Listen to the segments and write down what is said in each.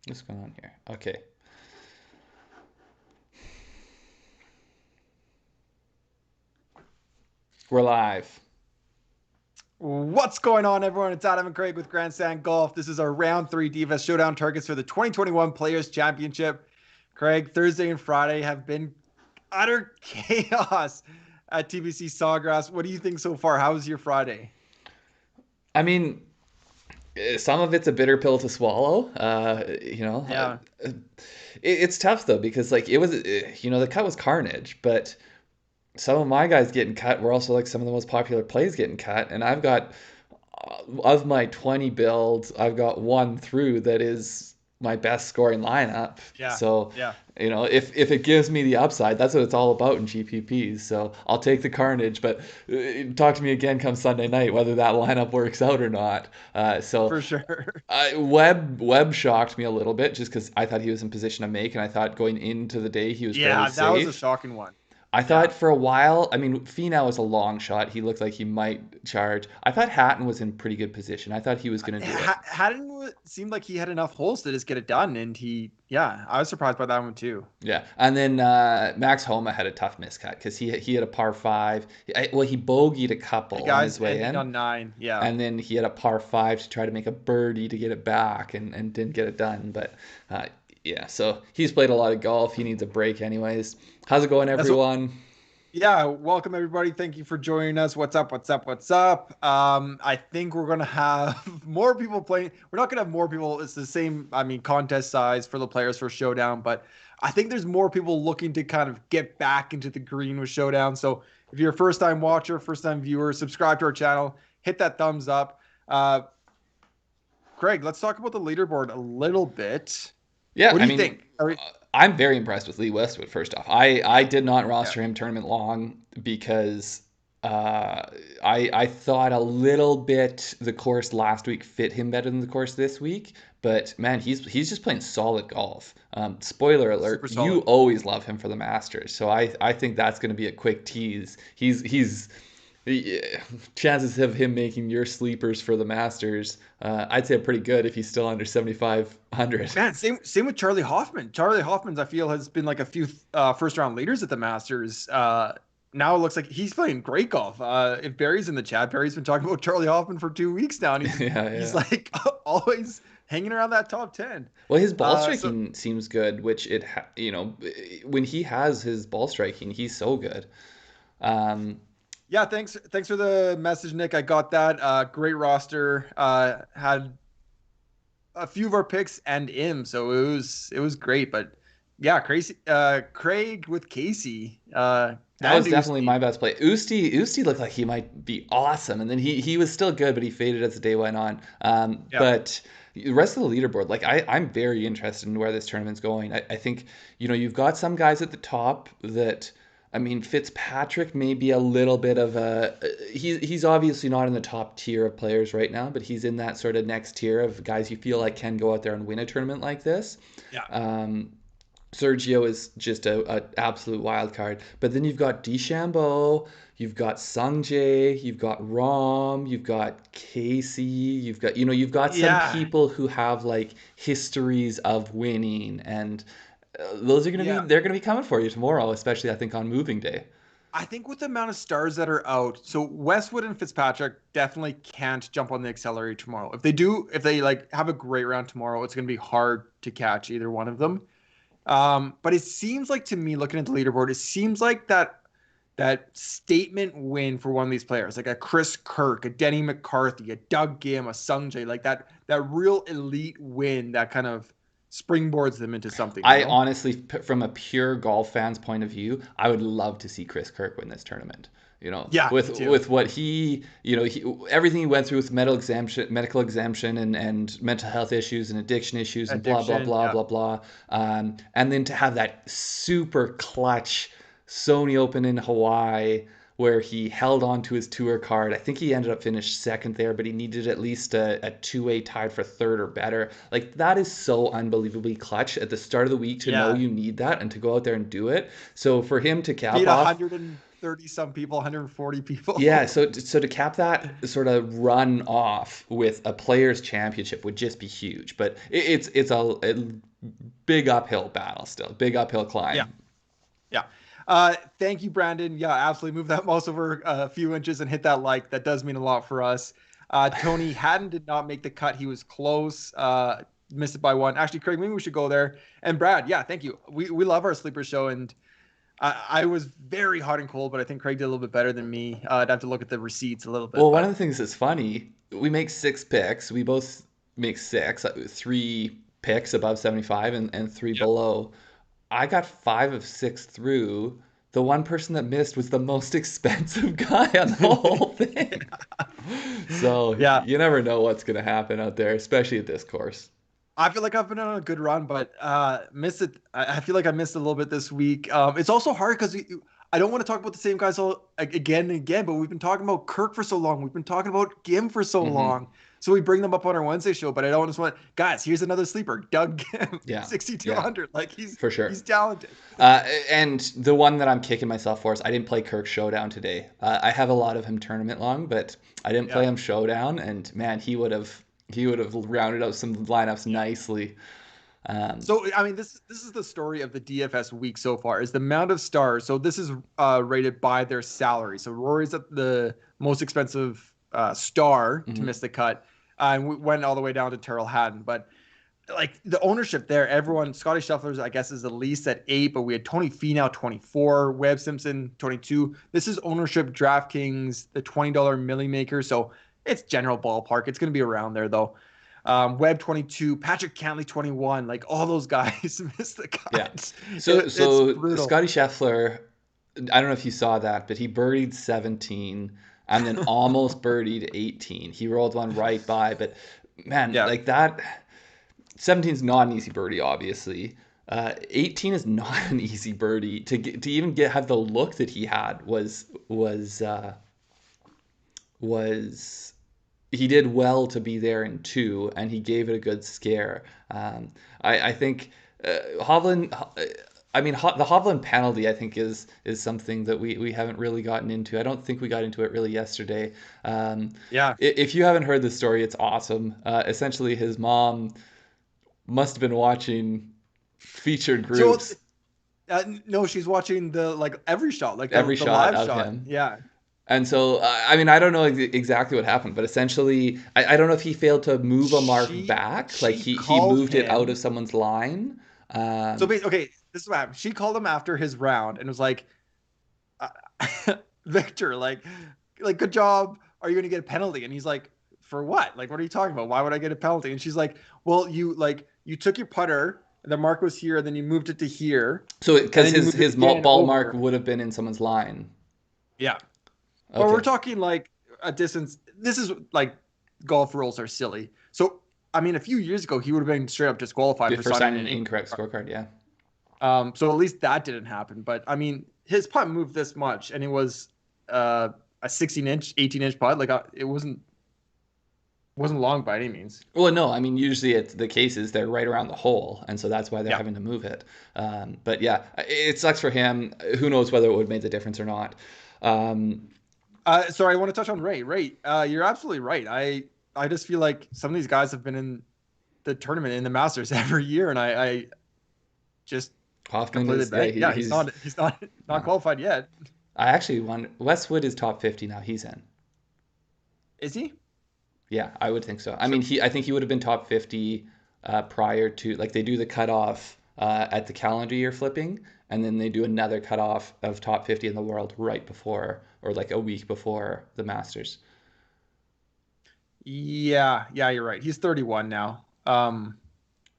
What's going on here? Okay. We're live. What's going on, everyone? It's Adam and Craig with Grandstand Golf. This is our round three DFS Showdown targets for the 2021 Players Championship. Craig, Thursday and Friday have been utter chaos at TBC Sawgrass. What do you think so far? How was your Friday? I mean, some of it's a bitter pill to swallow. Yeah, It's tough though because like it was, the cut was carnage, but some of my guys getting cut were also like some of the most popular plays getting cut, and I've got of my 20 builds, I've got one through that is my best scoring lineup. yeah, So, yeah, if it gives me the upside, that's what it's all about in GPPs. So I'll take the carnage, but talk to me again come Sunday night whether that lineup works out or not. So for sure. Webb shocked me a little bit just because I thought he was in position to make, and I thought going into the day he was fairly Yeah, that was a safe. shocking one. I Yeah. thought for a while, I mean, Finau was a long shot. He looked like he might charge. I thought Hatton was in pretty good position. I thought he was going to do it. Hadden seemed like he had enough holes to just get it done, and yeah, I was surprised by that one too. Yeah. And then Max Homa had a tough miscut because he had a par five. Well, he bogeyed a The couple on guys his way ending in. on nine. Yeah. And then he had a par five to try to make a birdie to get it back and didn't get it done. But yeah, so he's played a lot of golf. He needs a break, anyways. How's it going, That's what everyone? Yeah, welcome everybody. Thank you for joining us. What's up? What's up? What's up? I think we're gonna have more people playing. We're not gonna have more people. It's the same, I mean, contest size for the players for Showdown, but I think there's more people looking to kind of get back into the green with Showdown. So if you're a first time watcher, first time viewer, subscribe to our channel, hit that thumbs up. Craig, let's talk about the leaderboard a little bit. Yeah, What I do you mean, think? Are we, I'm very impressed with Lee Westwood. First off, I did not yeah. roster him tournament long because I thought a little bit the course last week fit him better than the course this week. But man, he's just playing solid golf. Spoiler alert: Super you solid. always love him for the Masters, so I think that's going to be a quick tease. He's yeah, chances of him making your sleepers for the Masters, I'd say are pretty good if he's still under 7,500. Man, same with Charlie Hoffman. Charlie Hoffman's I feel has been like a few first round leaders at the Masters. Now it looks like he's playing great golf. If Barry's in the chat, Barry's been talking about Charlie Hoffman for 2 weeks now, and Yeah, he's yeah. like always hanging around that top 10. Well, his ball So striking seems good, which when he has his ball striking, he's so good. Um, yeah, thanks for the message, Nick. I got that. Great roster. Had a few of our picks and him, so it was great. But yeah, crazy. Craig with Casey. that And was definitely Usti. my best play. Usti looked like he might be awesome, and then he was still good, but he faded as the day went on. Yeah. But the rest of the leaderboard, like I'm very interested in where this tournament's going. I think you've got some guys at the top that. I mean, Fitzpatrick may be a little bit of a. He's obviously not in the top tier of players right now, but he's in that sort of next tier of guys you feel like can go out there and win a tournament like this. Yeah. Um, Sergio is just a absolute wild card. But then you've got DeChambeau, you've got Sungjae, you've got Rom, you've got Casey, you've got some Yeah. people who have like histories of winning, and those are gonna be Yeah. they're gonna be coming for you tomorrow, especially I think on moving day. I think with the amount of stars that are out, so Westwood and Fitzpatrick definitely can't jump on the accelerator tomorrow. If they do, if they like have a great round tomorrow, it's going to be hard to catch either one of them. But it seems like to me, looking at the leaderboard, it seems like that statement win for one of these players, like a Chris Kirk, a Denny McCarthy, a Doug Gim, a Sungjae, like that real elite win that kind of springboards them into something, you I know? honestly, from a pure golf fan's point of view, I would love to see Chris Kirk win this tournament. Yeah, With me too. what everything he went through with medical exemption, and mental health issues and addiction issues and blah blah Addiction, blah yeah. blah blah, and then to have that super clutch Sony Open in Hawaii where he held on to his tour card. I think he ended up finished second there, but he needed at least a two-way tied for third or better. Like that is so unbelievably clutch at the start of the week to know Yeah. you need that and to go out there and do it. So for him to cap Beat a off, hundred and 130 some people, 140 people. Yeah, so to cap that sort of run off with a players championship would just be huge, but it's a big uphill battle still, big uphill Yeah. climb. Yeah. Thank you, Brandon. Yeah, absolutely. Move that mouse over a few inches and hit that like. That does mean a lot for us. Tony Haddon did not make the cut. He was close. Missed it by one. Actually, Craig, maybe we should go there. And Brad, yeah, thank you. We love our sleeper show, and I was very hot and cold, but I think Craig did a little bit better than me. I'd have to look at the receipts a little bit. Well, one of the things that's funny, we make 6 picks. We both make 6, 3 picks above 75 and 3 below. I got 5 of 6 through. The one person that missed was the most expensive guy on the whole thing. So yeah, you never know what's going to happen out there, especially at this course. I feel like I've been on a good run, but missed it. I feel like I missed a little bit this week. It's also hard because I don't want to talk about the same guys all again and again, but we've been talking about Kirk for so long. We've been talking about Gim for so long. So we bring them up on our Wednesday show, but I don't just want, guys, here's another sleeper, Doug Gim, 6,200. Like for sure. He's talented. And the one that I'm kicking myself for is I didn't play Kirk Showdown today. I have a lot of him tournament long, but I didn't play him Showdown, and man, he would have rounded out some lineups nicely. So I mean, this is the story of the DFS week so far. Is the amount of stars. So this is rated by their salary. So Rory's at the most expensive star to miss the cut, and we went all the way down to Terrell Hatton. But like the ownership there, everyone, Scotty Scheffler's I guess is the least at 8, but we had Tony Finau 24, Webb Simpson 22. This is ownership DraftKings, the $20 Millie Maker. So it's general ballpark. It's going to be around there though. Webb 22, Patrick Cantley 21. Like all those guys missed the cut. Yeah. So Scotty Scheffler, I don't know if you saw that, but he birdied 17 and then almost birdied 18. He rolled one right by, but man, like that 17 is not an easy birdie, obviously. 18 is not an easy birdie. To even have the look that he had was he did well to be there in 2, and he gave it a good scare. I think Hovland. I mean, the Hovland penalty, I think, is something that we haven't really gotten into. I don't think we got into it really yesterday. If you haven't heard the story, it's awesome. Essentially, his mom must have been watching featured groups. No, she's watching the every shot, every shot live of shot. Him. Yeah. And so, I mean, I don't know exactly what happened, but essentially, I don't know if he failed to move a mark back. Like, he moved it out of someone's line. Okay, this is what happened. She called him after his round and was like, Victor, like, good job. Are you going to get a penalty? And he's like, for what? Like, what are you talking about? Why would I get a penalty? And she's like, well, you took your putter, the mark was here, and then you moved it to here. So, because his ball mark would have been in someone's line. Yeah. Okay. But we're talking like a distance. This is like golf rules are silly. So, I mean, a few years ago, he would have been straight up disqualified for signing an incorrect scorecard. Yeah. So at least that didn't happen. But I mean, his putt moved this much, and it was a 16-inch, 18-inch putt. Like it wasn't long by any means. Well, no, I mean, usually the case is they're right around the hole, and so that's why they're having to move it. But yeah, it sucks for him. Who knows whether it would have made the difference or not. Sorry, I want to touch on Ray. Ray, you're absolutely right. I just feel like some of these guys have been in the tournament in the Masters every year, and I just Hoffman is he's not qualified yet. I actually won. Westwood is top 50 now. He's in. Is he? Yeah, I would think so. I mean, I think he would have been top 50 prior to, like, they do the cutoff at the calendar year flipping, and then they do another cutoff of top 50 in the world right before, or like a week before the Masters. Yeah, you're right. He's 31 now.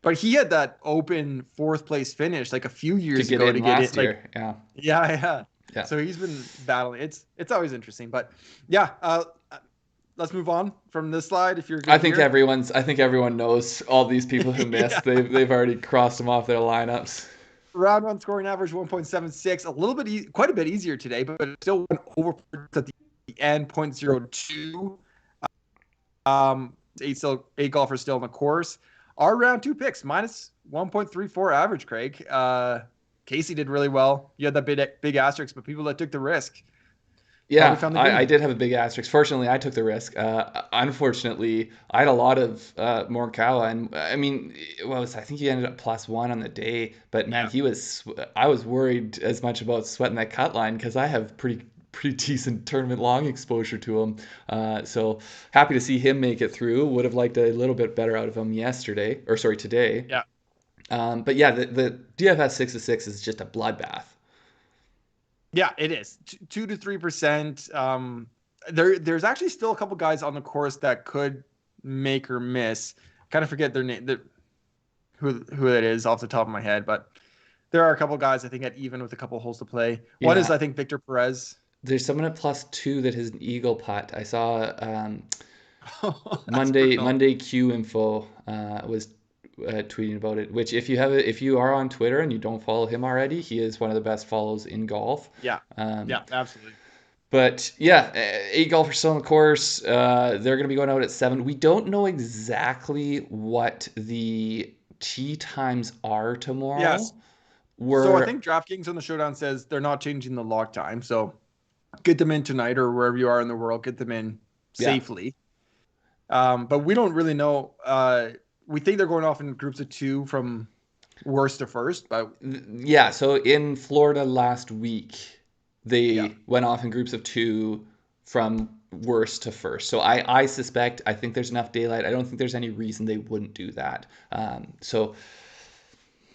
But he had that open 4th place finish like a few years ago to get it. Year. Yeah. So he's been battling. It's always interesting, but yeah. Let's move on from this slide. If you're good I think everyone knows all these people who missed. They've already crossed them off their lineups. Round 1 scoring average 1.76, a little bit quite a bit easier today, but it still went over at the end 0.02. 8 golfers still on the course. Our round 2 picks minus 1.34 average, Craig. Casey did really well. You had that big asterisk, but people that took the risk probably Yeah, found the I green. did have a big asterisk. Fortunately, I took the risk. Unfortunately, I had a lot of Morikawa, and I mean, I think he ended up +1 on the day. But man, Yeah. he was. I was worried as much about sweating that cut line because I have pretty decent tournament long exposure to him. So happy to see him make it through. Would have liked a little bit better out of him yesterday, or sorry, today. Yeah. But yeah, the DFS 6 to 6 is just a bloodbath. Yeah, it is 2 to 3%. There's actually still a couple guys on the course that could make or miss. Kind of forget their name, who it is off the top of my head, but there are a couple guys I think at even with a couple holes to play. One is Yeah, I think Victor Perez. there's someone at +2 that has an eagle putt. I saw That's brutal. Monday Q info was tweeting about it. Which if you are on Twitter and you don't follow him already, he is one of the best follows in golf. Yeah, Um, yeah, absolutely. but yeah, 8 golfers still on the course. They're going to be going out at 7. We don't know exactly what the tee times are tomorrow. Yes. So I We're think DraftKings on the Showdown says they're not changing the lock time. So get them in tonight or wherever you are in the world, get them in yeah. safely. But we don't really know. We think they're going off in groups of 2 from worst to first, but Yeah, so in Florida last week, yeah, they went off in groups of 2 from worst to first. So I think there's enough daylight. I don't think there's any reason they wouldn't do that. So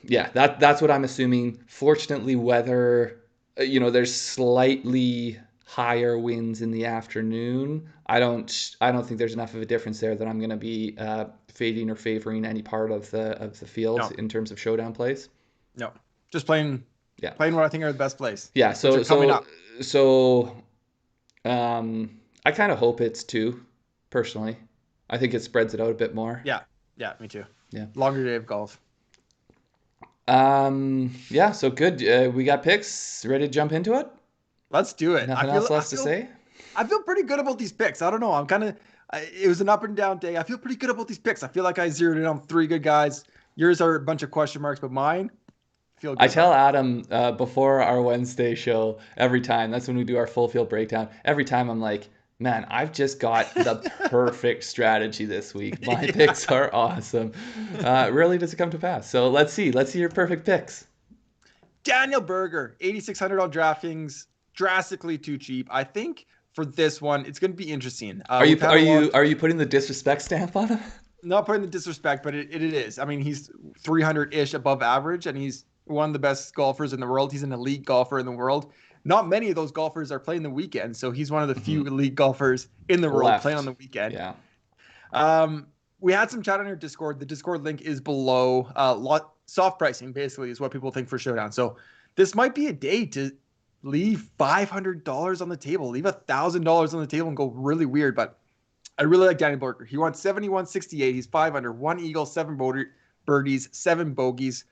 yeah, that's what I'm assuming. Fortunately, weather, there's slightly higher winds in the afternoon. I don't think there's enough of a difference there that I'm going to be fading or favoring any part of the field no, in terms of showdown plays. no, just playing Yeah. playing what I think are the best plays, Yeah, which are coming up. so I kind of hope it's 2 personally. I think it spreads it out a bit more. Yeah, yeah, me too. Yeah. Longer day of golf. Yeah, so good. We got picks. Ready to jump into it? Let's do it. Nothing else left to say? I feel pretty good about these picks. I don't know. I'm kind of. It was an up and down day. I feel pretty good about these picks. I feel like I zeroed in on 3 good guys. Yours are a bunch of question marks, but mine feel I good tell about. Adam before our Wednesday show every time. That's when we do our full field breakdown. Every time I'm like, man, I've just got the perfect strategy this week. My Yeah. picks are awesome. Really does it come to pass? So let's see. Let's see your perfect picks. Daniel Berger, 8,600 on DraftKings, drastically too cheap. I think for this one, it's going to be interesting. Are you We've had are a lot. you are you putting the disrespect stamp on him? Not putting the disrespect, but it is. I mean, he's 300-ish above average, and he's one of the best golfers in the world. He's an elite golfer in the world. Not many of those golfers are playing the weekend, so he's one of the few elite golfers in the world playing on Left. the weekend. Yeah. We had some chat on our Discord. The Discord link is below. Soft pricing basically is what people think for Showdown. So this might be a day to leave $500 on the table, leave $1,000 on the table, and go really weird. But I really like Danny Berger. He won 71.68. He's 5 under, 1 eagle, 7 birdies, 7 bogeys.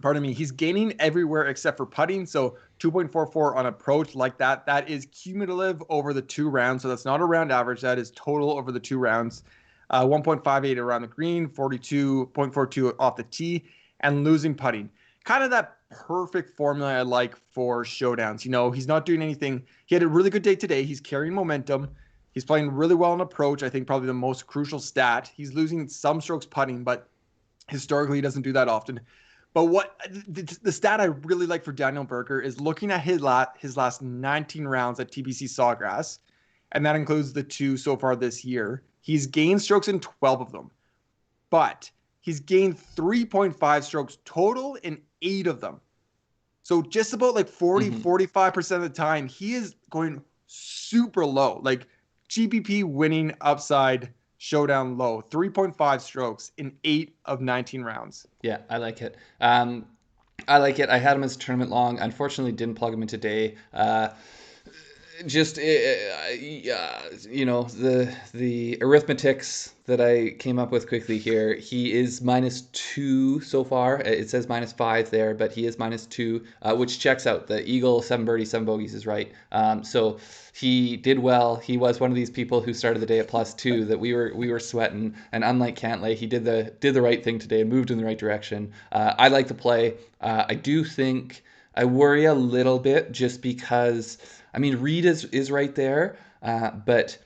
Pardon me. He's gaining everywhere except for putting. So 2.44 on approach like that. That is cumulative over the 2 rounds. So that's not a round average. That is total over the 2 rounds. 1.58 around the green, 42.42 off the tee, and losing putting. Kind of that perfect formula I like for showdowns. You know, he's not doing anything. He had a really good day today. He's carrying momentum. He's playing really well on approach. I think probably the most crucial stat. He's losing some strokes putting, but historically he doesn't do that often. But what the stat I really like for Daniel Berger is looking at his last 19 rounds at TPC Sawgrass, and that includes the 2 so far this year. He's gained strokes in 12 of them, but he's gained 3.5 strokes total in 8 of them. So just about like 45% of the time, he is going super low. Like GPP winning upside showdown low, 3.5 strokes in 8 of 19 rounds. Yeah, I like it. I like it. I had him as tournament long. Unfortunately, didn't plug him in today. just the arithmetics that I came up with quickly here. He is -2 so far. It says -5 there, but he is -2, which checks out. The Eagle 7 birdies, 7 bogeys is right. So he did well. He was one of these people who started the day at +2 that we were sweating. And unlike Cantlay, he did the right thing today and moved in the right direction. I like the play. I do think I worry a little bit just because. I mean, Reed is right there, but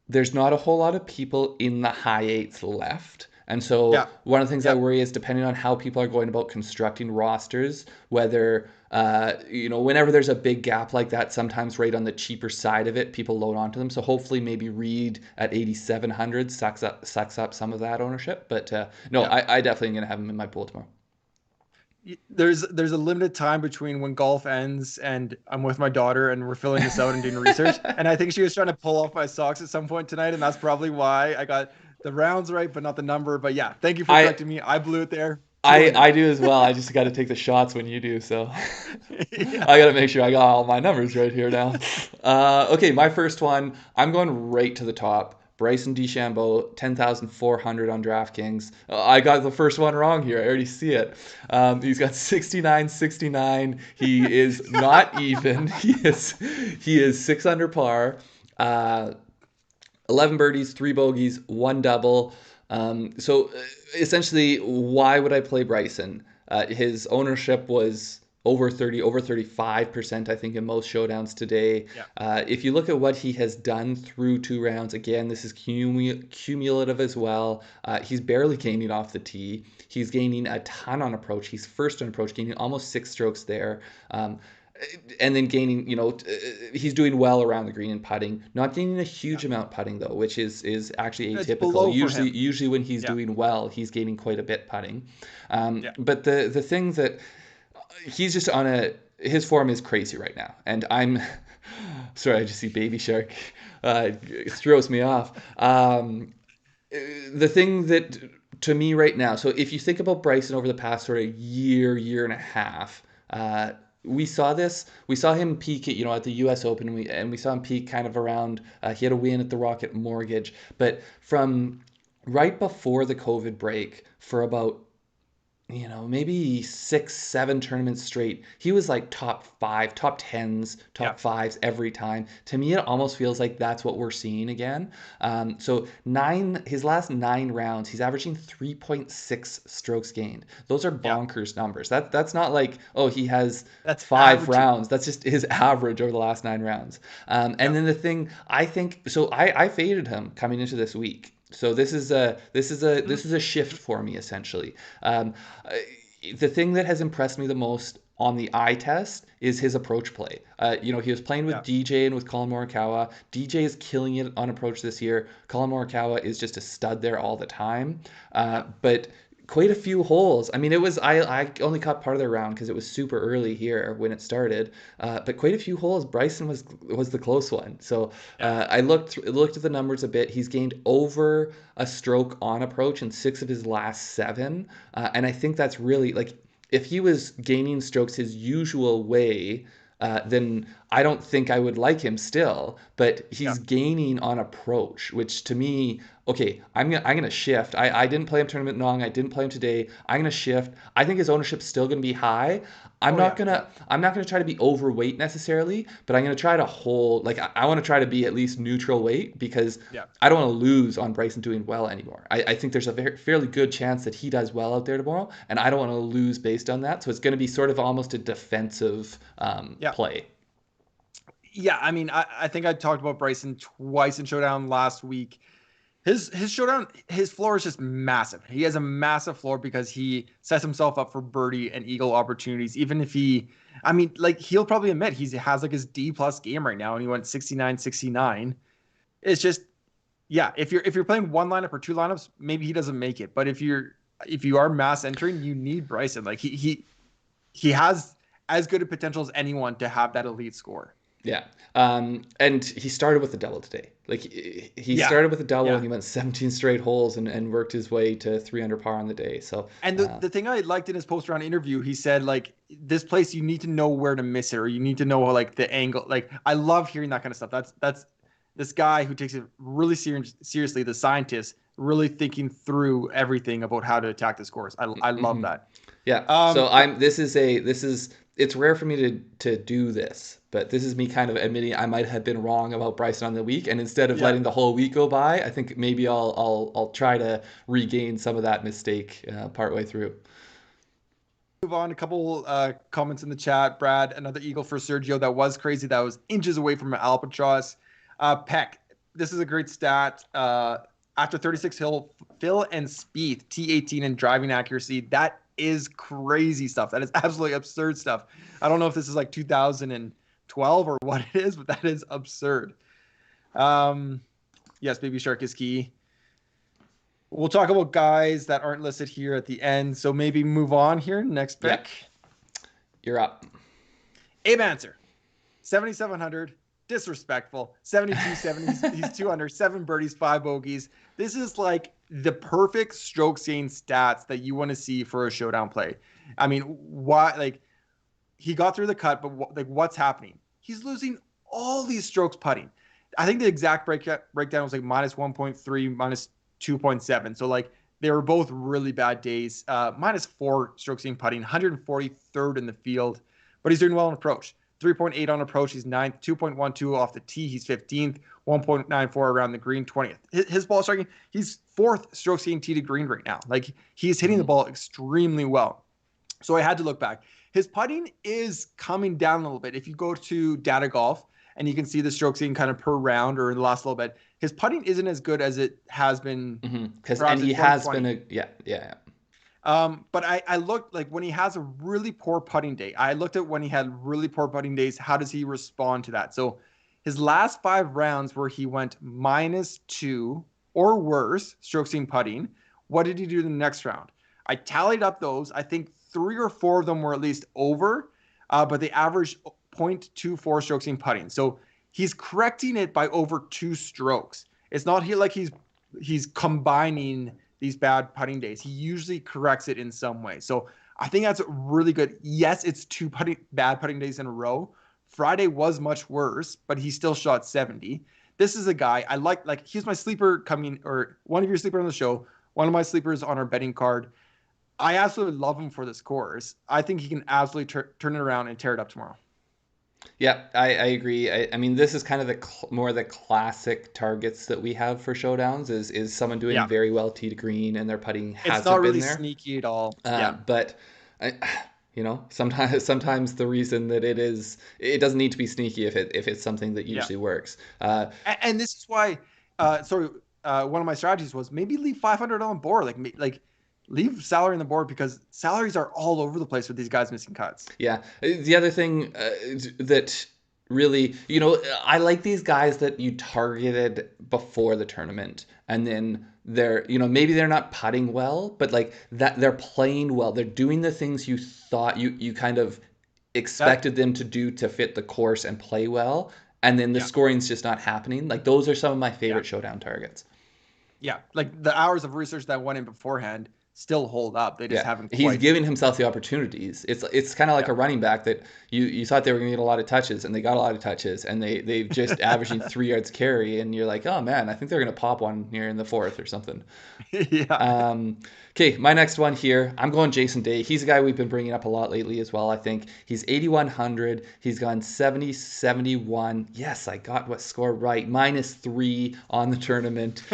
there's not a whole lot of people in the high eights left. And so Yeah. one of the things I Yeah. worry is depending on how people are going about constructing rosters, whether, whenever there's a big gap like that, sometimes right on the cheaper side of it, people load onto them. So hopefully maybe Reed at 8,700 sucks up some of that ownership. But no, Yeah. I definitely am going to have him in my pool tomorrow. There's a limited time between when golf ends and I'm with my daughter and we're filling this out and doing research. And I think she was trying to pull off my socks at some point tonight, and that's probably why I got the rounds right, but not the number. But yeah, thank you for I correcting me. I blew it there. I do as well. I just got to take the shots when you do. So Yeah. I got to make sure I got all my numbers right here now. Okay, my first one. I'm going right to the top. Bryson DeChambeau, 10,400 on DraftKings. I got the first one wrong here. I already see it. He's got 69.69. He is not even. He is 6 under par. 11 birdies, 3 bogeys, 1 double. So essentially, why would I play Bryson? His ownership was over 35%, I think, in most showdowns today. Yeah. If you look at what he has done through 2 rounds, again, this is cumulative as well. He's barely gaining off the tee. He's gaining a ton on approach. He's first on approach, gaining almost 6 strokes there. And then gaining, he's doing well around the green and putting. Not gaining a huge amount putting though, which is actually It's below atypical. for him. Usually when he's Yeah. doing well, he's gaining quite a bit putting. Yeah. But the thing that he's just his form is crazy right now, and I'm sorry, I just see Baby Shark. It throws me off. The thing that to me right now, so if you think about Bryson over the past sort of year and a half. We saw him peak at the U.S. Open, and we saw him peak kind of around. He had a win at the Rocket Mortgage, but from right before the COVID break, for about maybe 6, 7 tournaments straight, he was like top 5, top 10s, top 5s every time. To me, it almost feels like that's what we're seeing again. So his last 9 rounds, he's averaging 3.6 strokes gained. Those are bonkers numbers. That's not like, oh, he has That's 5 average. rounds. That's just his average over the last 9 rounds. And then the thing I think, so I faded him coming into this week. So this is a shift for me essentially. The thing that has impressed me the most on the eye test is his approach play. He was playing with DJ and with Colin Morikawa. DJ is killing it on approach this year. Colin Morikawa is just a stud there all the time. But quite a few holes. I mean, I only caught part of their round because it was super early here when it started. But quite a few holes. Bryson was the close one. So I looked at the numbers a bit. He's gained over a stroke on approach in 6 of his last 7, and I think that's really like if he was gaining strokes his usual way. Then I don't think I would like him still, but he's gaining on approach, which to me, okay, I'm gonna shift. I didn't play him tournament long. I didn't play him today. I'm gonna shift. I think his ownership's still gonna be high. I'm not gonna try to be overweight necessarily, but I'm gonna try to hold. Like I want to try to be at least neutral weight because I don't want to lose on Bryson doing well anymore. I think there's a fairly good chance that he does well out there tomorrow, and I don't want to lose based on that. So it's going to be sort of almost a defensive play. Yeah, I mean, I think I talked about Bryson twice in Showdown last week. His Showdown, his floor is just massive. He has a massive floor because he sets himself up for birdie and eagle opportunities. Even if he'll probably admit he has like his D+ game right now, and he went 69. It's just, if you're playing 1 lineup or 2 lineups, maybe he doesn't make it. But if you are mass entering, you need Bryson. Like he has as good a potential as anyone to have that elite score. Yeah. And he started with a double today. Like he Yeah, started with a double and yeah. he went 17 straight holes and worked his way to 3 under par on the day. So, And the thing I liked in his post round interview, he said like this place you need to know where to miss it, or you need to know like the angle. Like I love hearing that kind of stuff. That's this guy who takes it really seriously, the scientist, really thinking through everything about how to attack this course. I love mhm. that. Yeah. So Um, it's rare for me to do this, but this is me kind of admitting I might have been wrong about Bryson on the week, and instead of yeah. letting the whole week go by, I think maybe I'll try to regain some of that mistake partway through. Move on. A couple comments in the chat. Brad, another eagle for Sergio. That was crazy. That was inches away from an albatross. Peck, this is a great stat. After 36 hill, Phil and Spieth, T18 and driving accuracy. That is crazy stuff. That is absolutely absurd stuff. I don't know if this is like 2012 or what it is, but that is absurd. Yes, Baby Shark is key. We'll talk about guys that aren't listed here at the end. So maybe move on here. Next Yeah, pick. you're up. Abe Ancer, 7,700. Disrespectful. 72 70s. He's 200, 7 birdies, 5 bogeys. This is like the perfect strokes gain stats that you want to see for a showdown play. I mean, why? Like, he got through the cut, but like, what's happening? He's losing all these strokes putting. I think the exact breakdown was like minus 1.3, minus 2.7. So like they were both really bad days. Minus 4 strokes gained putting, 143rd in the field, but he's doing well on approach. 3.8 on approach, he's 9th. 2.12 off the tee, he's 15th. 1.94 around the green, 20th. His ball striking, he's 4th strokes gained tee to green right now. Like he's hitting the ball extremely well. So I had to look back. His putting is coming down a little bit. If you go to Data Golf and you can see the strokes gained kind of per round or in the last little bit, his putting isn't as good as it has been Because perhaps and in he has been 2020. yeah. But I looked like when he has a really poor putting day, I looked at when he had really poor putting days, how does he respond to that? So his last 5 rounds where he went -2 or worse strokes gained putting, what did he do the next round? I tallied up those. I think 3 or 4 of them were at least over, but they averaged 0.24 strokes gained putting. So he's correcting it by over 2 strokes. It's not here like he's combining these bad putting days. He usually corrects it in some way. So I think that's really good. Yes, it's 2 bad putting days in a row. Friday was much worse, but he still shot 70. This is a guy I like he's my sleeper coming, or one of your sleepers on the show, one of my sleepers on our betting card. I absolutely love him for this course. I think he can absolutely turn it around and tear it up tomorrow. Yeah, I agree. I mean, this is kind of more the classic targets that we have for showdowns is someone doing Yeah. very well tee to green and their putting It's hasn't not been really there. sneaky at all. Yeah. But I, sometimes the reason that it doesn't need to be sneaky if it's something that Yeah. usually works. And this is why, one of my strategies was maybe leave 500 on board, like leave salary on the board because salaries are all over the place with these guys missing cuts. Yeah. The other thing that really, I like these guys that you targeted before the tournament and then maybe they're not putting well, but like that they're playing well. They're doing the things you thought you kind of That, expected them to do to fit the course and play well. And then the yeah, scoring's just not happening. Like those are some of my yeah, favorite showdown targets. yeah. Like the hours of research that went in beforehand still hold up. They just Yeah, haven't he's quite. giving himself the opportunities. It's kind of like Yeah. a running back that you thought they were going to get a lot of touches, and they got a lot of touches, and they've just averaging 3 yards carry, and you're like, oh man, I think they're going to pop one here in the fourth or something. Yeah. Okay, my next one here, I'm going Jason Day. He's a guy we've been bringing up a lot lately as well, I think. He's 8,100. He's gone 70, 71. Yes, I got what score right. -3 on the tournament.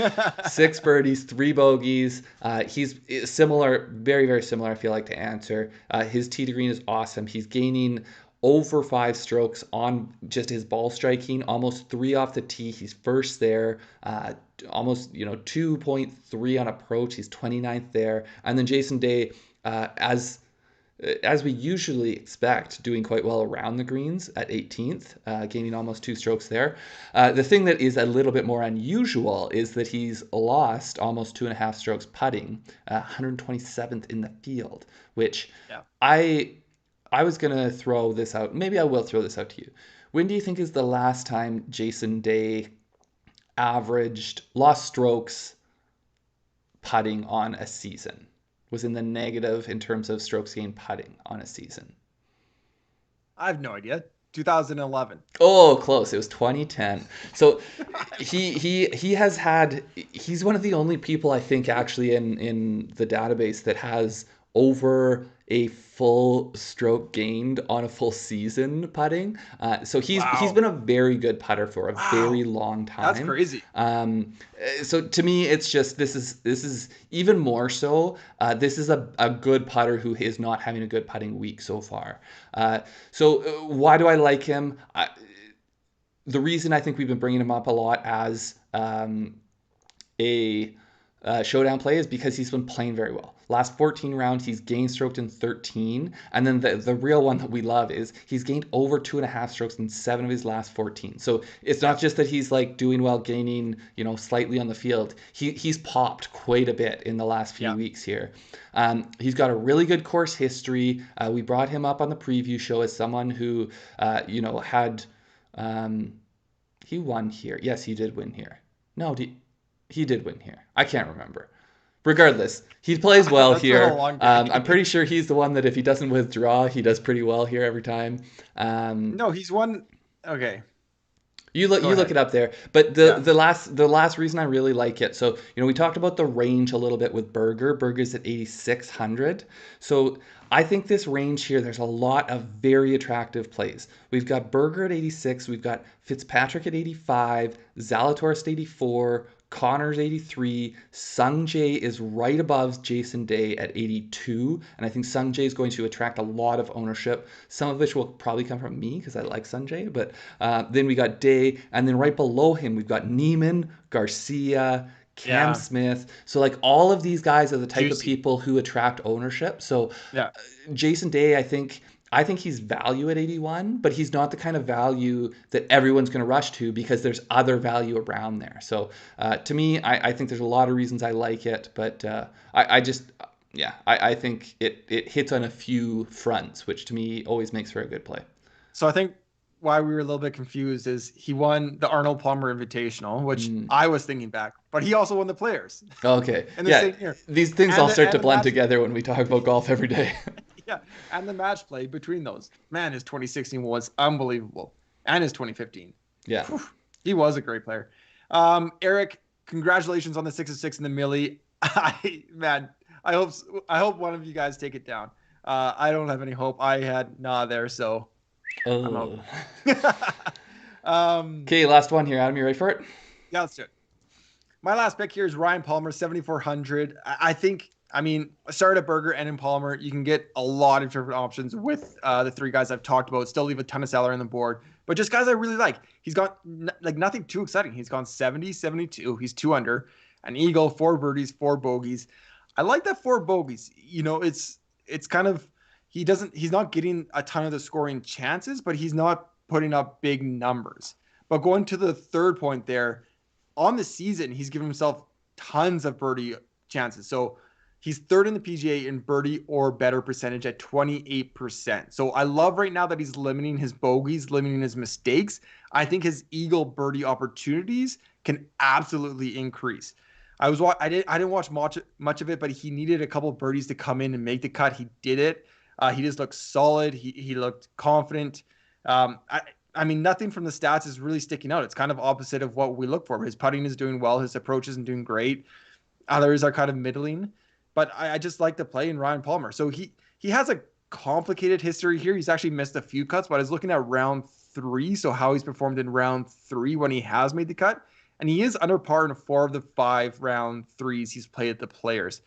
6 birdies, 3 bogeys. He's similar, very, very similar, I feel like, to Ancer. His tee to green is awesome. He's gaining over 5 strokes on just his ball striking, almost 3 off the tee. He's first there, almost 2.3 on approach. He's 29th there, and then Jason Day, as we usually expect, doing quite well around the greens at 18th, gaining almost 2 strokes there. The thing that is a little bit more unusual is that he's lost almost 2.5 strokes putting, 127th in the field, which Yeah. I was going to throw this out. Maybe I will throw this out to you. When do you think is the last time Jason Day lost strokes putting on a season? Was in the negative in terms of strokes gained putting on a season? I have no idea. 2011. Oh, close. It was 2010. So he has had he's one of the only people I think actually in the database that has over a full stroke gained on a full season putting. So he's Wow. been a very good putter for a very Wow. long That's time. crazy. So to me, it's just this is even more so. This is a good putter who is not having a good putting week so far. So why do I like him? The reason I think we've been bringing him up a lot as a showdown play is because he's been playing very well. Last 14 rounds, he's gained stroked in 13. And then the real one that we love is he's gained over 2.5 strokes in 7 of his last 14. So it's not just that he's like doing well, gaining, slightly on the field. He's popped quite a bit in the last few Yeah. weeks here. He's got a really good course history. We brought him up on the preview show as someone who, had, he won here. Yes, he did win here. No, he did win here. I can't remember. Regardless, he plays well That's been a here. long day. I'm pretty sure he's the one that if he doesn't withdraw, he does pretty well here every time. No, he's won. Okay. You look Go look ahead. it up there. But Yeah. the last reason I really like it. So, we talked about the range a little bit with Berger. Berger's at 8,600. So I think this range here, there's a lot of very attractive plays. We've got Berger at 86, we've got Fitzpatrick at 85, Zalatoris at 84, Connor's 83, Sung Jae is right above Jason Day at 82, and I think Sung Jae is going to attract a lot of ownership, some of which will probably come from me because I like Sung Jae, but then we got Day, and then right below him we've got Neiman, Garcia, Cam Yeah. Smith. So like all of these guys are the type of Juicy. people who attract ownership. So Yeah. Jason Day, I think he's value at 81, but he's not the kind of value that everyone's going to rush to because there's other value around there. So to me, I think there's a lot of reasons I like it, but I think it hits on a few fronts, which to me always makes for a good play. So I think why we were a little bit confused is he won the Arnold Palmer Invitational, which Mm. I was thinking back, but he also won the Players Okay. in the Yeah. same year. These things And all the, start and to the blend match, together when we talk about golf every day. yeah, and the match play between those. Man, his 2016 was unbelievable, and his 2015. Yeah. Whew, he was a great player. Eric, congratulations on the 6 of 6 in the Millie. I hope one of you guys take it down. I don't have any hope. I had there, so I'm out. Okay, last one here, Adam. You ready for it? Yeah, let's do it. My last pick here is Ryan Palmer, 7,400. I think, start at Berger and in Palmer. You can get a lot of different options with the three guys I've talked about. Still leave a ton of salary on the board, but just guys I really like. He's got nothing too exciting. He's gone 70, 72. He's 2 under, an eagle, 4 birdies, 4 bogeys. I like that 4 bogeys. It's kind of, he's not getting a ton of the scoring chances, but he's not putting up big numbers. But going to the third point there, on the season, he's given himself tons of birdie chances. So he's third in the PGA in birdie or better percentage at 28%. So I love right now that he's limiting his bogeys, limiting his mistakes. I think his eagle birdie opportunities can absolutely increase. I didn't watch much of it, but he needed a couple of birdies to come in and make the cut. He did it. He just looked solid. He looked confident. Nothing from the stats is really sticking out. It's kind of opposite of what we look for. His putting is doing well. His approach isn't doing great. Others are kind of middling. But I just like the play in Ryan Palmer. So he has a complicated history here. He's actually missed a few cuts, but I was looking at round 3, so how he's performed in round 3 when he has made the cut. And he is under par in 4 of the 5 round 3s he's played at the Players.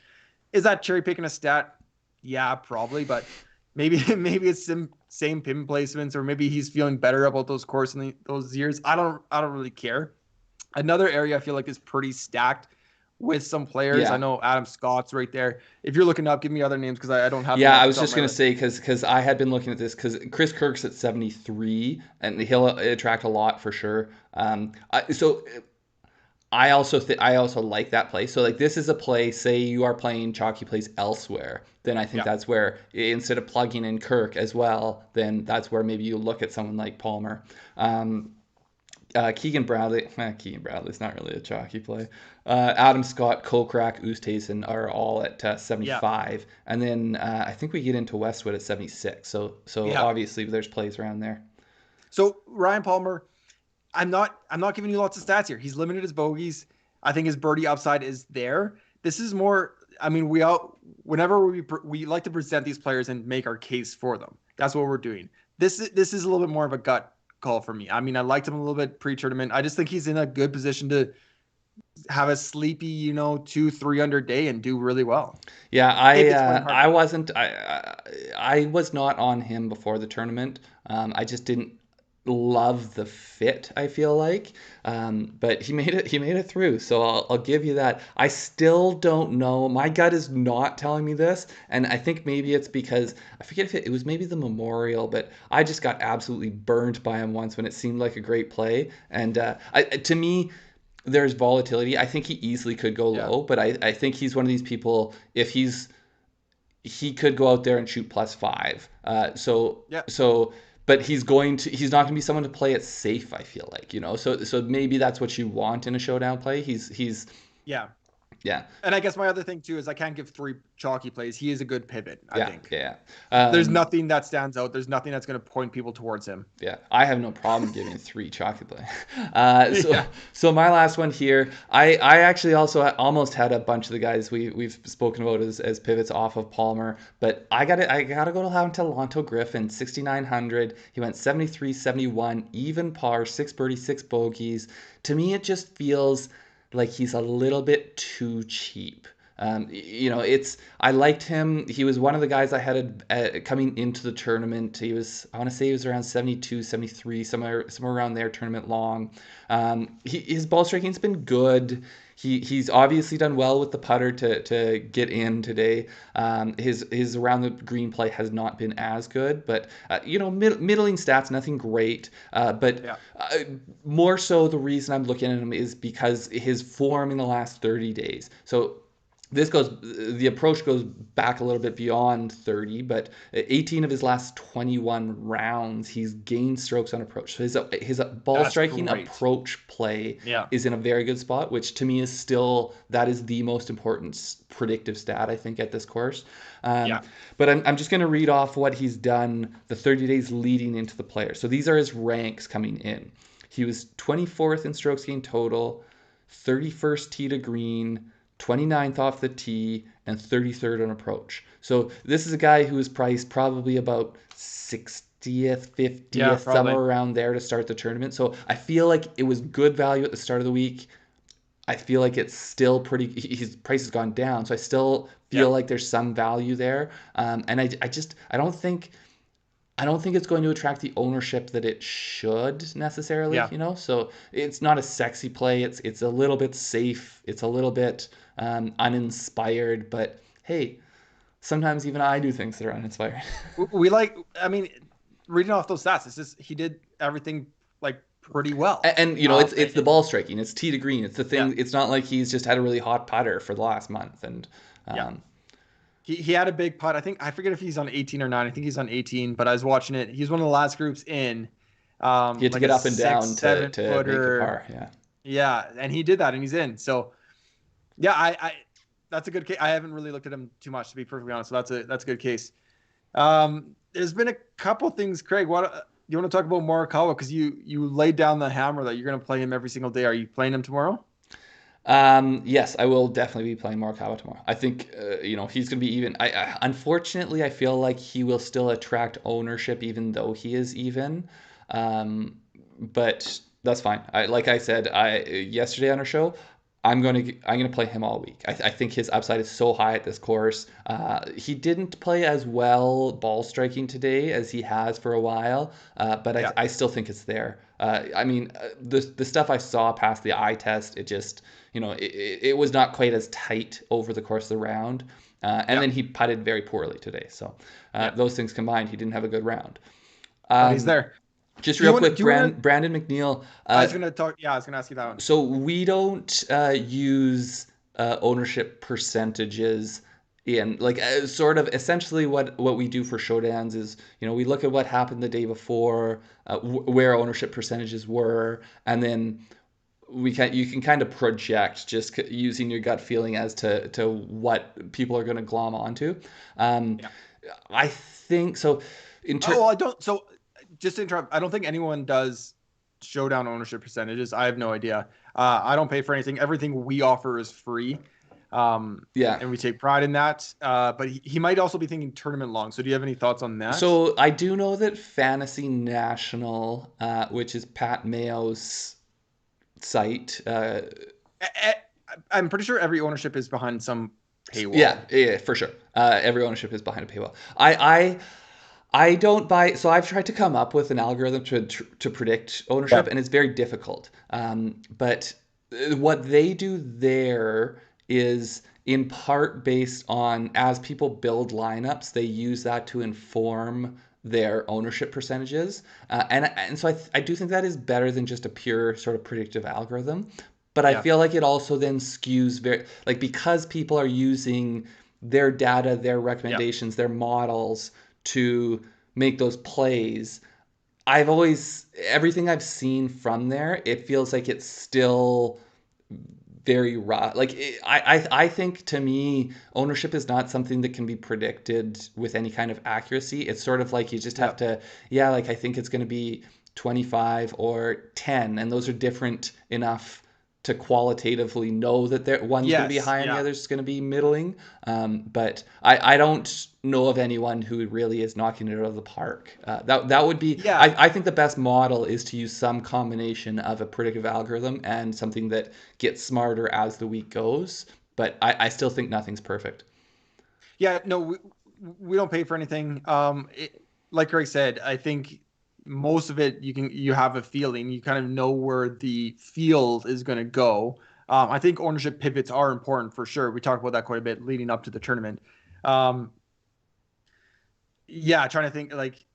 Is that cherry picking a stat? Yeah, probably, but maybe it's some same pin placements, or maybe he's feeling better about those courses in those years. I don't really care. Another area I feel like is pretty stacked with some players. Yeah. I know Adam Scott's right there. If you're looking up, give me other names because I don't have. Yeah, I was just going to say because I had been looking at this because Chris Kirk's at 73 and he'll attract a lot for sure. So I also like that play. So like this is a play. Say you are playing chalky plays elsewhere, then I think Yeah. that's where instead of plugging in Kirk as well, then that's where maybe you look at someone like Palmer. Um, Keegan Bradley's not really a chalky play. Adam Scott, Kokrak, Oosthuizen are all at Yeah. 75, and then I think we get into Westwood at 76. So Yeah. obviously there's plays around there. So Ryan Palmer, I'm not giving you lots of stats here. He's limited his bogeys. I think his birdie upside is there. This is more. I mean, whenever we like to present these players and make our case for them. That's what we're doing. This is a little bit more of a gut call for me. I mean, I liked him a little bit pre-tournament. I just think he's in a good position to have a sleepy, 2-3 under day and do really well. Yeah, If it's playing hard. I wasn't I was not on him before the tournament. I just didn't love the fit, I feel like. But he made it through. So I'll give you that. I still don't know. My gut is not telling me this, and I think maybe it's because I forget if it was maybe the Memorial, but I just got absolutely burnt by him once when it seemed like a great play. And to me, there's volatility. I think he easily could go Yeah. low, but I think he's one of these people. If he could go out there and shoot +5. Yeah. But he's not going to be someone to play it safe. I feel like, so maybe that's what you want in a showdown play. He's Yeah. yeah. And I guess my other thing too is I can't give 3 chalky plays. He is a good pivot, I think. Yeah. There's nothing that stands out. There's nothing that's going to point people towards him. Yeah, I have no problem giving 3 chalky play. Yeah. So my last one here, I actually also almost had a bunch of the guys we've spoken about as pivots off of Palmer, but I gotta go down to Lanto Griffin, 6,900. He went 73, 71, even par, 6 birdies, 6 bogeys. To me, it just feels like he's a little bit too cheap. I liked him. He was one of the guys I had coming into the tournament. I want to say he was around 72, 73, somewhere around there, tournament long. His ball striking's been good. He's obviously done well with the putter to get in today. His around the green play has not been as good, but middling stats, nothing great. But Yeah. more so, the reason I'm looking at him is because his form in the last 30 days. So the approach goes back a little bit beyond 30, but 18 of his last 21 rounds, he's gained strokes on approach. So his ball That's striking great. approach play Yeah. is in a very good spot, which to me is that is the most important predictive stat, I think, at this course. Yeah. But I'm just going to read off what he's done the 30 days leading into the player. So these are his ranks coming in. He was 24th in strokes gained total, 31st tee to green, 29th off the tee, and 33rd on approach. So this is a guy who is priced probably about 60th, 50th, somewhere around there to start the tournament. So I feel like it was good value at the start of the week. I feel like it's still his price has gone down. So I still feel like there's some value there. And I don't think it's going to attract the ownership that it should necessarily, Yeah. So it's not a sexy play. It's a little bit safe. It's a little bit uninspired, but hey, sometimes even I do things that are uninspired. I mean, reading off those stats, it's just he did everything like pretty well. And it's the ball striking. It's tee to green. It's the thing. It's not like he's just had a really hot putter for the last month. And He had a big putt. I forget if he's on 18 or 9. I think he's on 18, but I was watching it. He's one of the last groups in. He had to get up and down to make a par. Yeah. Yeah, and he did that, and he's in. So, yeah, I that's a good case. I haven't really looked at him too much, to be perfectly honest. So that's a good case. There's been a couple things, Craig. What you want to talk about Morikawa? Because you laid down the hammer that you're going to play him every single day. Are you playing him tomorrow? Yes, I will definitely be playing Morikawa tomorrow. I think he's going to be even. Unfortunately, I feel like he will still attract ownership even though he is even. But that's fine. Like I said, yesterday on our show, I'm gonna play him all week. I think his upside is so high at this course. He didn't play as well ball striking today as he has for a while, but I still think it's there. The stuff I saw past the eye test, it just it was not quite as tight over the course of the round, and then he putted very poorly today. So those things combined, he didn't have a good round. But he's there. Just Do you real want to? quick, Do you want to? Brandon McNeil. I was gonna talk. Yeah, I was gonna ask you that one. So we don't use ownership percentages in like sort of essentially what we do for showdowns is we look at what happened the day before, where ownership percentages were, and then you can kind of project just using your gut feeling as to what people are going to glom onto. Um, Yeah. I think so. In Oh, ter- well, I don't. So, just to interrupt, I don't think anyone does showdown ownership percentages. I have no idea. I don't pay for anything. Everything we offer is free, um, yeah. and we take pride in that. But he might also be thinking tournament long. So, do you have any thoughts on that? So I do know that Fantasy National, which is Pat Mayo's site. I, I'm pretty sure every ownership is behind some Yeah, paywall. yeah, for sure. Every ownership is behind a paywall. I don't buy. So I've tried to come up with an algorithm to predict ownership, Yeah. and it's very difficult. But what they do there is in part based on as people build lineups, they use that to inform their ownership percentages, and so I do think that is better than just a pure sort of predictive algorithm. But I Yeah. feel like it also then skews very like because people are using their data, their Yeah. recommendations, their models to make those plays. I've always everything I've seen from there, it feels like it's still very raw. Like I think to me, ownership is not something that can be predicted with any kind of accuracy. It's sort of like you just Yeah. have to, yeah, like I think it's going to be 25 or 10, and those are different enough to qualitatively know that one's going to be Yes. high and the Yeah. other's going to be middling. But I don't know of anyone who really is knocking it out of the park. That would be Yeah. I think the best model is to use some combination of a predictive algorithm and something that gets smarter as the week goes. But I still think nothing's perfect. Yeah, no, we don't pay for anything. Like Greg said, I think most of it you have a feeling, you kind of know where the field is going to go. I think ownership pivots are important for sure. We talked about that quite a bit leading up to the tournament. Um, yeah, trying to think like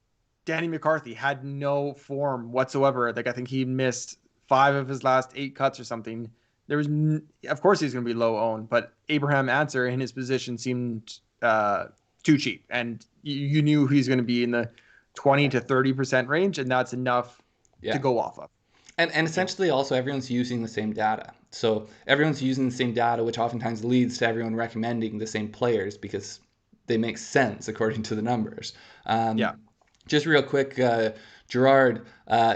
Danny McCarthy had no form whatsoever. Like I think he missed 5 of his last 8 cuts or something. Of course, he's going to be low owned, but Abraham Ancer in his position seemed too cheap, and you knew he's going to be in the 20 to 30% range, and that's enough to Yeah. go off of. And You know, essentially also everyone's using the same data. So everyone's using the same data, which oftentimes leads to everyone recommending the same players because they make sense according to the numbers. yeah, Just real quick, Gerard,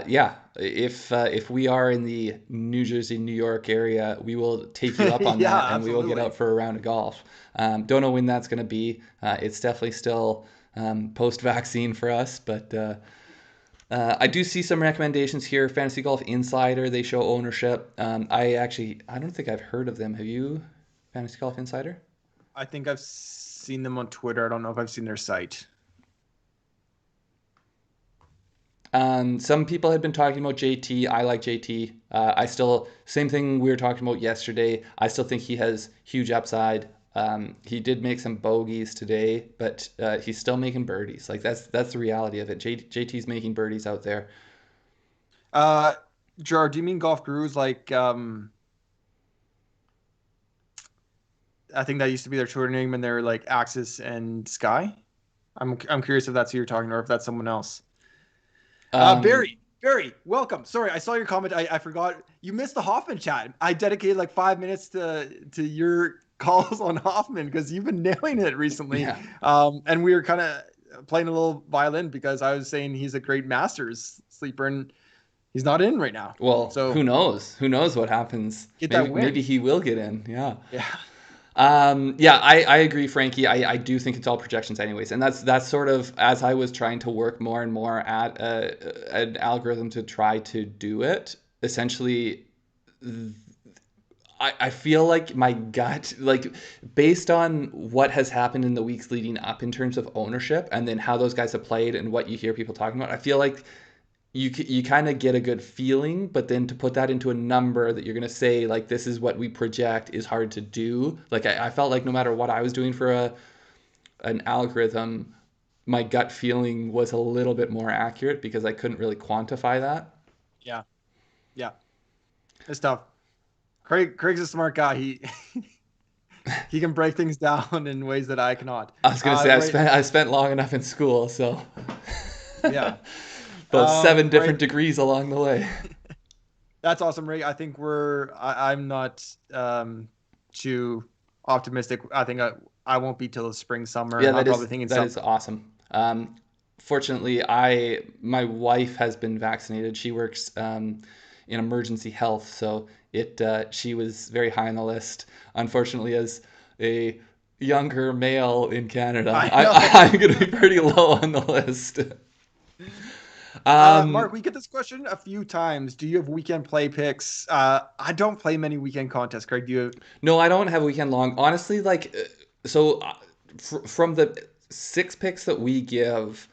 yeah, if we are in the New Jersey, New York area, we will take you up on yeah, that, and we will get absolutely. out for a round of golf. Don't know when that's going to be. It's definitely still post-vaccine for us, but I do see some recommendations here. Fantasy Golf Insider, they show ownership. I don't think I've heard of them. Have you, Fantasy Golf Insider? I think I've seen them on Twitter. I don't know if I've seen their site. Some people had been talking about JT. I like JT. I still, same thing we were talking about yesterday. I still think he has huge upside. He did make some bogeys today, but he's still making birdies. Like that's the reality of it. JT's making birdies out there. Uh, Gerard, do you mean golf gurus like I think that used to be their Twitter name, and they're like Axis and Sky. I'm curious if that's who you're talking, or if that's someone else. Um, Barry, welcome. Sorry, I saw your comment. I forgot you missed the Hoffman chat. I dedicated like 5 minutes to your calls on Hoffman because you've been nailing it recently. yeah. And we were kind of playing a little violin because I was saying he's a great Masters sleeper, and he's not in right now. Well, So who knows? Who knows what happens? get that Maybe win. he will get in. Yeah. Yeah. Yeah, I agree, Frankie. I do think it's all projections, anyways, and that's sort of as I was trying to work more and more at an algorithm to try to do it. Essentially, I feel like my gut, like based on what has happened in the weeks leading up in terms of ownership, and then how those guys have played and what you hear people talking about, I feel like you kind of get a good feeling, but then to put that into a number that you're going to say like this is what we project is hard to do. Like I felt like no matter what I was doing for an algorithm, my gut feeling was a little bit more accurate because I couldn't really quantify that. Yeah. Yeah. It's tough. Craig's a smart guy. He can break things down in ways that I cannot. I was gonna say Right. I spent long enough in school, so Yeah. about 7 different Right. degrees along the way. That's awesome, Ray. I think I'm not too optimistic. I think I won't be till the spring, summer. Yeah, I'm probably thinking that summer. is awesome. Fortunately, my wife has been vaccinated. She works in emergency health, so she was very high on the list. Unfortunately, as a younger male in Canada, I know. I'm going to be pretty low on the list. Mark, Um, we get this question a few times. Do you have weekend play picks? I don't play many weekend contests. Craig, do you? no, I don't have a weekend long. Honestly, from the 6 picks that we give,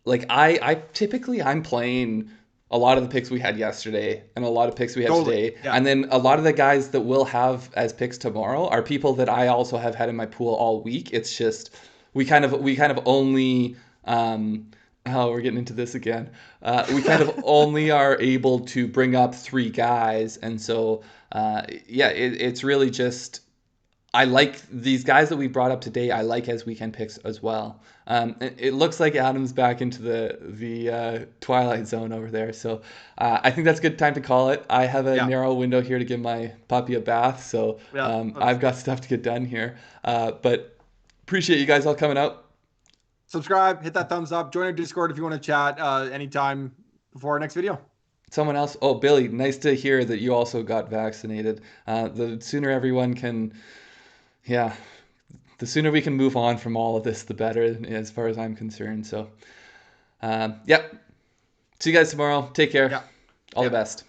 like I typically I'm playing a lot of the picks we had yesterday and a lot of picks we have Totally. today, Yeah. and then a lot of the guys that we'll have as picks tomorrow are people that I also have had in my pool all week. It's just we kind of only oh, we're getting into this again. We kind of only are able to bring up 3 guys, and so yeah, it's really just I like these guys that we brought up today. I like as weekend picks as well. It looks like Adam's back into the twilight zone over there, so I think that's a good time to call it. I have a Yeah. narrow window here to give my puppy a bath, so Yeah. I've got stuff to get done here. But appreciate you guys all coming out. Subscribe, hit that thumbs up, join our Discord if you want to chat anytime before our next video. Someone else. Oh, Billy, nice to hear that you also got vaccinated. The sooner everyone can, yeah, the sooner we can move on from all of this, the better, as far as I'm concerned. So, yeah. See you guys tomorrow. Take care. Yeah. All Yeah. the best.